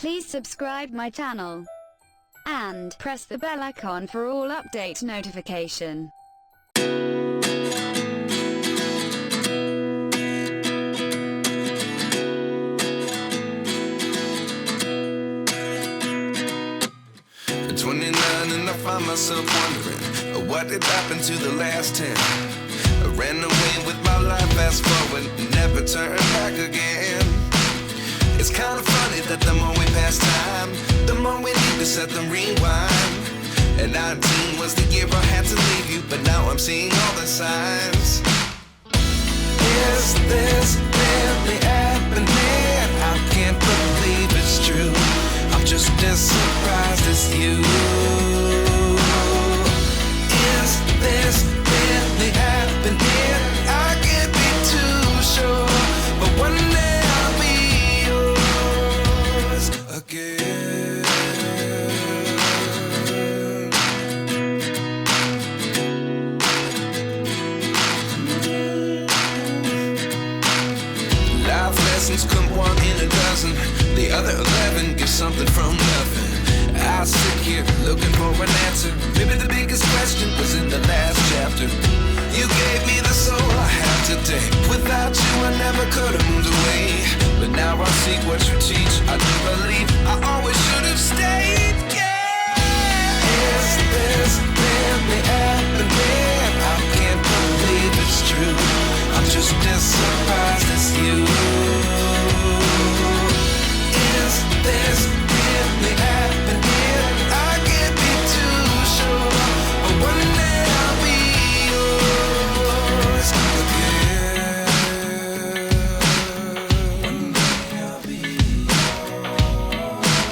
Please subscribe my channel and press the bell icon for all update notification. At 29 and I find myself wondering, what did happen to the last 10? I ran away with my life, fast forward, never turn back again. It's kind of funny that the more we pass time, the more we need to set them rewind. And 19 was the year I had to leave you, but now I'm seeing all the signs. Is this really happening? I can't believe it's true. I'm just as surprised as you. Is this really happening? I can't be too sure, but one day I'll be yours again. Life lessons come one in a dozen. The other 11 give something from nothing. I sit here looking for an answer. Maybe the biggest question was in the last chapter. You gave me the soul I have today. Without you I never could have moved away. But now I see what you teach. I do believe I always should have stayed. Yeah. Is this really happening? I can't believe it's true. I'm just as surprised as you. Is this really happening? I can't be too sure, but one day I'll be yours again. One day I'll be yours.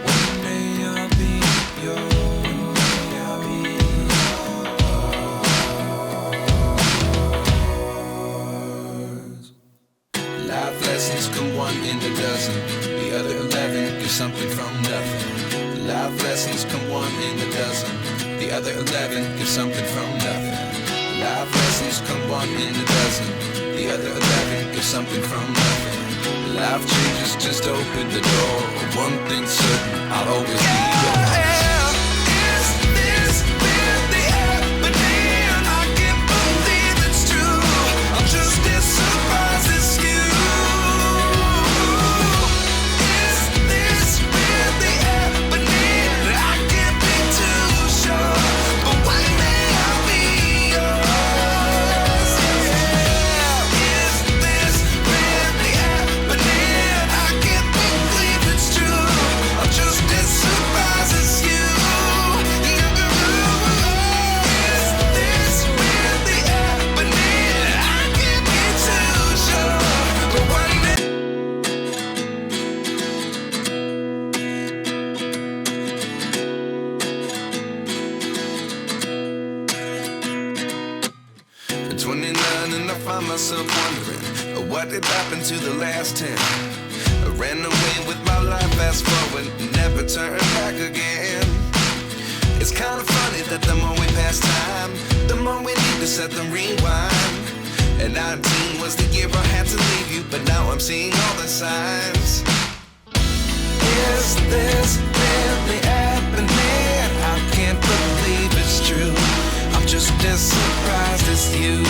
One day I'll be yours. One day I'll be yours. Life lessons come one in a dozen. The other 11 give something from nothing. Life lessons come one in a dozen. The other 11 give something from nothing. Life lessons come one in a dozen. The other 11 give something from nothing. Life changes, just open the door. One thing's certain, I'll always be yours. Is this really happening? I can't believe it's true. I'm just as surprised as you. Is this really happening? I can't be too sure, but one day I'll be yours. Yeah. Is this really happening? I can't believe it's true. I'm just as surprised as you. Is this really happening? I can't be too sure, but one day. At 29 and I find myself wondering, what did happen to the last 10? I ran away with my life, fast forward, never turn back again. It's kind of funny that the more we pass time, the more we need to set them rewind. And 19 was the year I had to leave you, but now I'm seeing all the signs. Is this really happening? I can't believe it's true. I'm just as surprised as you.